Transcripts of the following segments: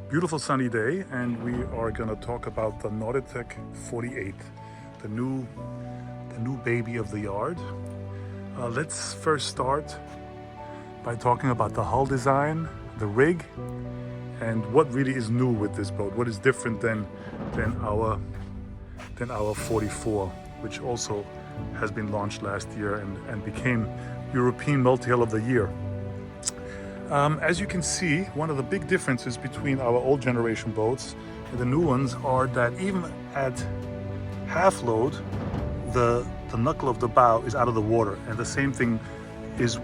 Beautiful sunny day, and we are going to talk about the Nautitech 48, the new baby of the yard. Let's first start by talking about the hull design, the rig, and what really is new with this boat. What is different than our 44, which also has been launched last year and became European Multihull of the Year. As you can see, one of the big differences between our old generation boats and the new ones are that even at half load, the knuckle of the bow is out of the water, and the same thing is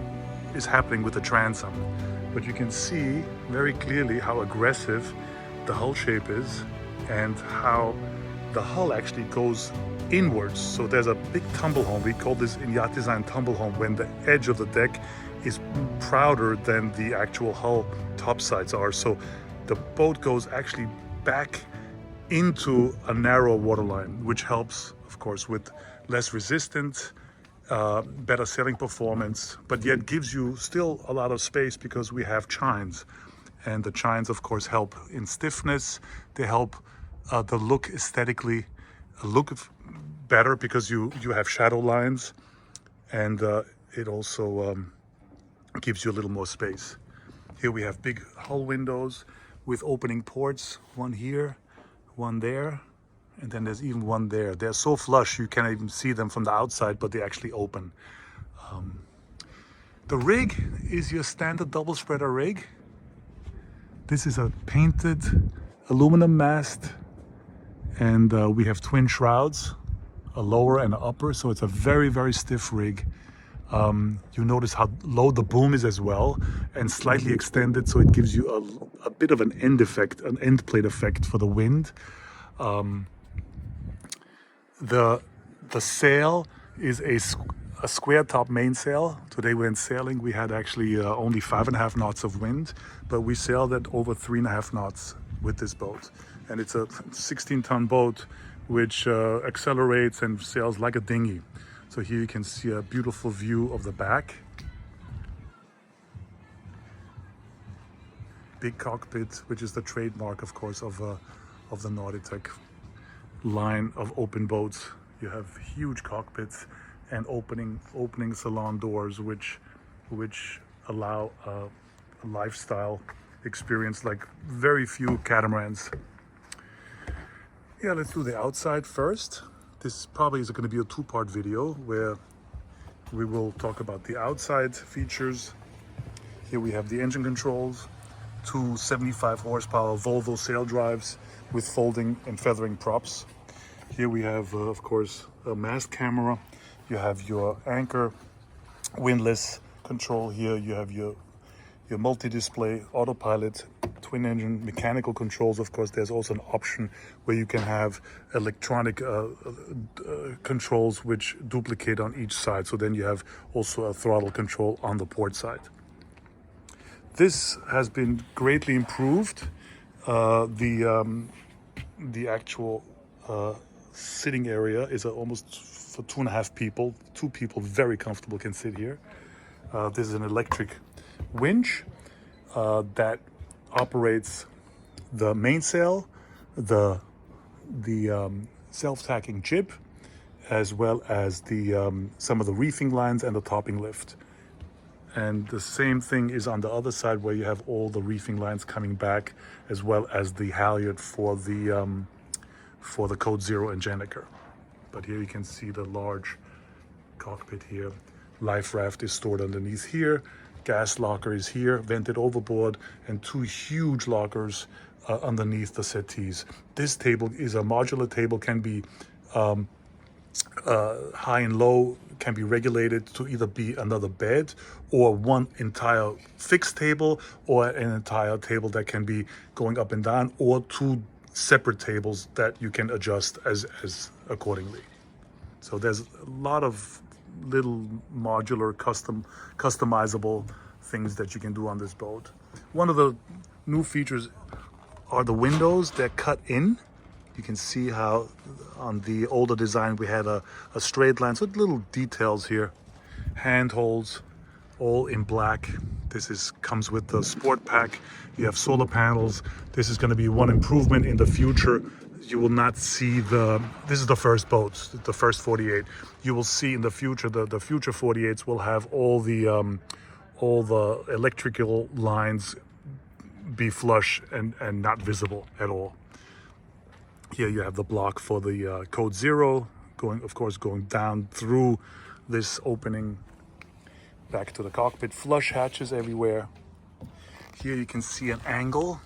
happening with the transom. But you can see very clearly how aggressive the hull shape is and how the hull actually goes inwards. So there's a big tumble home. We call this in yacht design tumble home, when the edge of the deck is prouder than the actual hull top sides are. So the boat goes actually back into a narrow waterline, which helps, of course, with less resistance, better sailing performance, but yet gives you still a lot of space because we have chines. And the chines, of course, help in stiffness. They help the look aesthetically look better because you have shadow lines, and it also gives you a little more space. Here we have big hull windows with opening ports, one here, one there, and then there's even one there. They're so flush you can't even see them from the outside, but they actually open. The rig is your standard double spreader rig. This is a painted aluminum mast, and we have twin shrouds, a lower and an upper, so it's a very, very stiff rig. You notice how low the boom is as well, and slightly extended, so it gives you a bit of an end effect, an end plate effect for the wind. The sail is a square top mainsail. Today when sailing we had actually only 5.5 knots of wind, but we sailed at over 3.5 knots with this boat. And it's a 16-ton boat which accelerates and sails like a dinghy. So here you can see a beautiful view of the back. Big cockpit, which is the trademark, of course, of the Nautitech line of open boats. You have huge cockpits and opening salon doors, which allow a lifestyle experience like very few catamarans. Yeah, let's do the outside first. This probably is going to be a two-part video where we will talk about the outside features. Here we have the engine controls, two 75 horsepower Volvo sail drives with folding and feathering props. Here we have, of course, a mast camera. You have your anchor windlass control here. You have your multi-display autopilot, twin engine mechanical controls. Of course, there's also an option where you can have electronic controls which duplicate on each side. So then you have also a throttle control on the port side. This has been greatly improved. The actual sitting area is almost for 2.5 people. 2 people very comfortable can sit here. This is an electric winch that operates the mainsail, the self-tacking jib, as well as the some of the reefing lines and the topping lift. And the same thing is on the other side, where you have all the reefing lines coming back, as well as the halyard for the Code Zero and Gennaker. But here you can see the large cockpit here. Life raft is stored underneath here. Gas locker is here, vented overboard, and 2 huge lockers underneath the settees. This table is a modular table, can be high and low, can be regulated to either be another bed or one entire fixed table, or an entire table that can be going up and down, or 2 separate tables that you can adjust as accordingly. So there's a lot of little modular customizable things that you can do on this boat. One of the new features are the windows. They're cut in. You can see how on the older design we had a straight line, so little details here. Handholds, all in black, comes with the sport pack. You have solar panels. This is going to be one improvement in the future. You will not see this is the first boat, the first 48. You will see in the future, the future 48s will have all the electrical lines be flush and not visible at all. Here you have the block for the code 0, going down through this opening back to the cockpit. Flush hatches everywhere. Here you can see an angle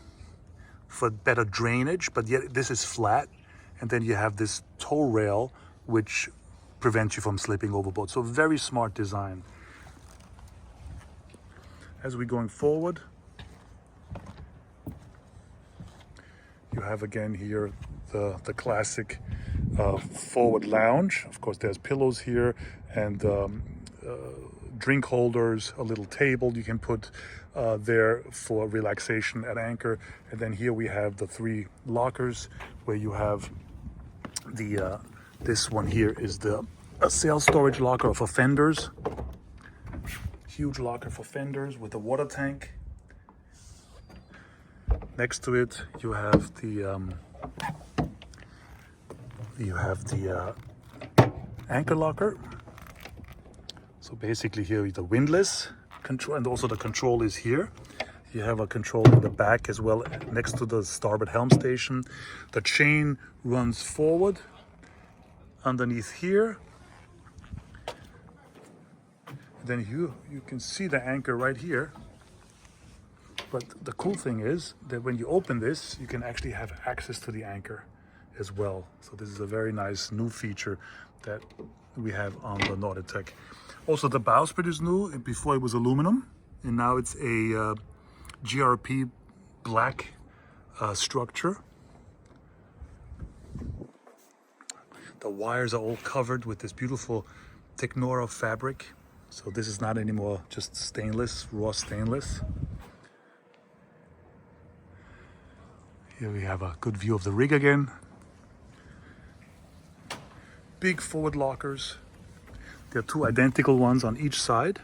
for better drainage, but yet this is flat. And then you have this tow rail, which prevents you from slipping overboard. So very smart design. As we're going forward, you have again here the classic forward lounge. Of course, there's pillows here and drink holders, a little table you can put there for relaxation at anchor. And then here we have the 3 lockers where you have the this one here is a sail storage locker for fenders. Huge locker for fenders with a water tank. Next to it you have the anchor locker. So basically here the windlass control, and also the control is here. You have a control in the back as well, next to the starboard helm station. The chain runs forward underneath here. Then you can see the anchor right here. But the cool thing is that when you open this, you can actually have access to the anchor as well. So this is a very nice new feature that we have on the Nautitech. Also, the bowsprit is new. Before it was aluminum, and now it's a GRP black structure. The wires are all covered with this beautiful Technora fabric. So this is not anymore just stainless, raw stainless. Here we have a good view of the rig again. Big forward lockers. There are 2 identical ones on each side.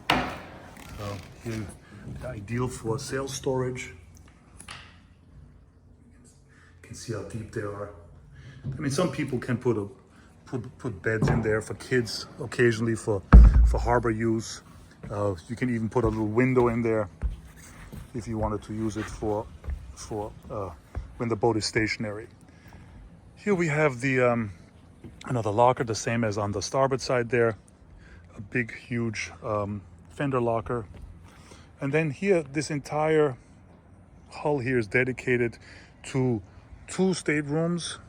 So here, they're ideal for sail storage. You can see how deep they are. I mean, some people can put beds in there for kids, occasionally for harbor use. You can even put a little window in there if you wanted to use it for when the boat is stationary. Here we have the another locker, the same as on the starboard side there. A big, huge fender locker. And then here, this entire hull here is dedicated to 2 staterooms.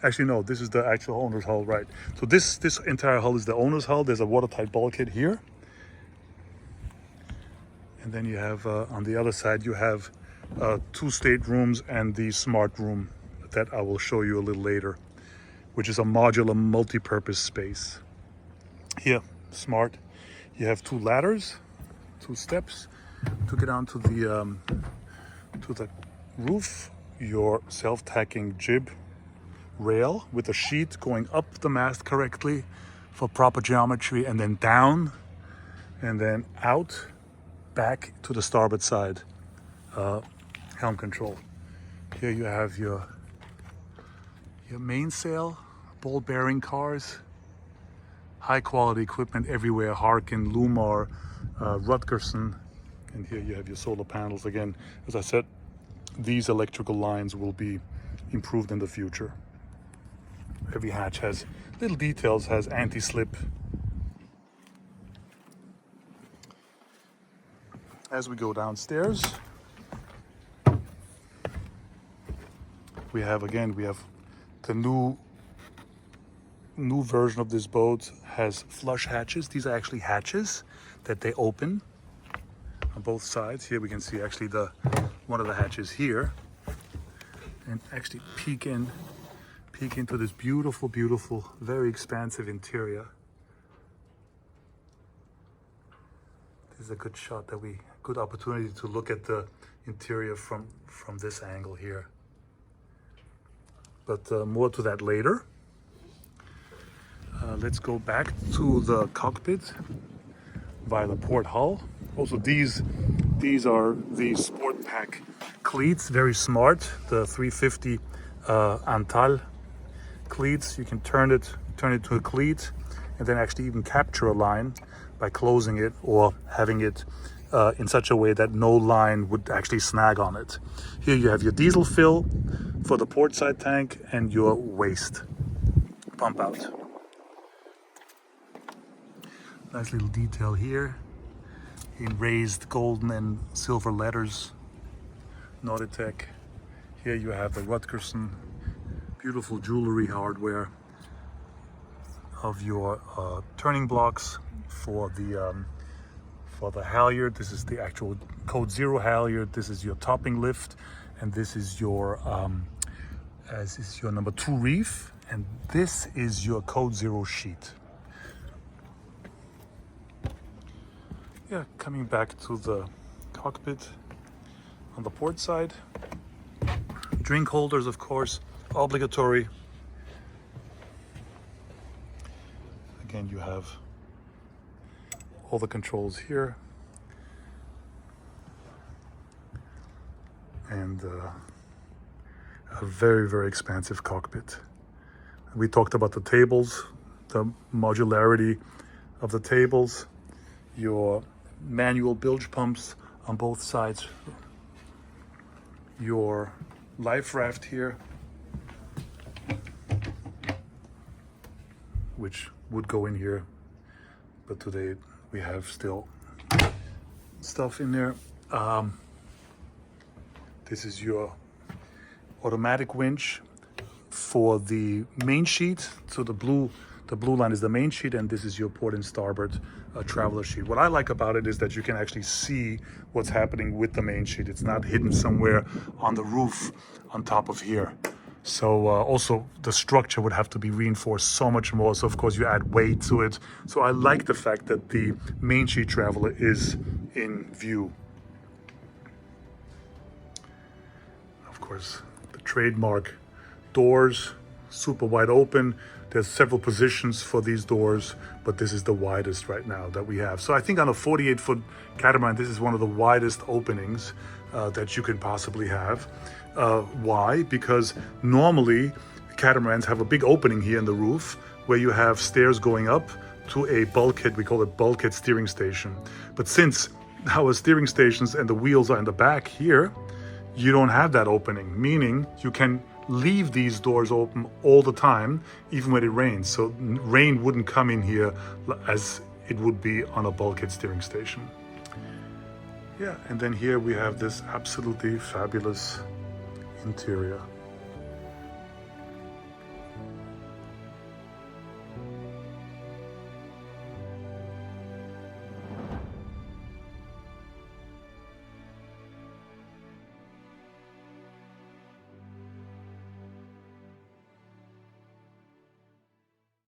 Actually, no, this is the actual owner's hull, right? So this entire hull is the owner's hull. There's a watertight bulkhead here. And then you have, on the other side, you have 2 staterooms and the smart room that I will show you a little later, which is a modular multi-purpose space. Here, smart. You have 2 ladders, 2 steps to get onto the roof. Your self-tacking jib rail with a sheet going up the mast correctly for proper geometry, and then down, and then out, back to the starboard side helm control. Here you have your mainsail, ball bearing cars, high quality equipment everywhere, Harkin, Lumar, Rutgerson, and here you have your solar panels. Again, as I said, these electrical lines will be improved in the future. Every hatch has little details, has anti-slip. As we go downstairs, we have the new version of this boat has flush hatches. These are actually hatches that they open on both sides. Here we can see actually one of the hatches here, and actually peek into this beautiful, very expansive interior. This is a good shot good opportunity to look at the interior from this angle here. But more to that later. Let's go back to the cockpit. via the port hull. Also, these are the sport pack cleats, very smart. The 350 Antal cleats. You can turn it to a cleat, and then actually even capture a line by closing it or having it in such a way that no line would actually snag on it. Here you have your diesel fill for the port side tank and your waste pump out. Nice little detail here in raised golden and silver letters, Nautitech. Here you have the Rutgerson, beautiful jewelry hardware of your turning blocks for the halyard. This is the actual code 0 halyard. This is your topping lift, and this is your number 2 reef, and this is your code 0 sheet. Yeah, coming back to the cockpit on the port side. Drink holders, of course, obligatory. Again, you have all the controls here, and a very, very expansive cockpit. We talked about the tables, the modularity of the tables, your manual bilge pumps on both sides, your life raft here, which would go in here, but today we have still stuff in there. This is your automatic winch for the main sheet. So the blue line is the main sheet, and this is your port and starboard traveler sheet. What I like about it is that you can actually see what's happening with the main sheet. It's not hidden somewhere on the roof on top of here. So also the structure would have to be reinforced so much more. So of course you add weight to it. So I like the fact that the main sheet traveler is in view. Of course, the trademark doors, super wide open. There's several positions for these doors, but this is the widest right now that we have. So I think on a 48-foot catamaran, this is one of the widest openings that you could possibly have. Why? Because normally catamarans have a big opening here in the roof where you have stairs going up to a bulkhead. We call it bulkhead steering station. But since our steering stations and the wheels are in the back here, you don't have that opening, meaning you can leave these doors open all the time, even when it rains. So rain wouldn't come in here as it would be on a bulkhead steering station. Yeah, and then here we have this absolutely fabulous interior.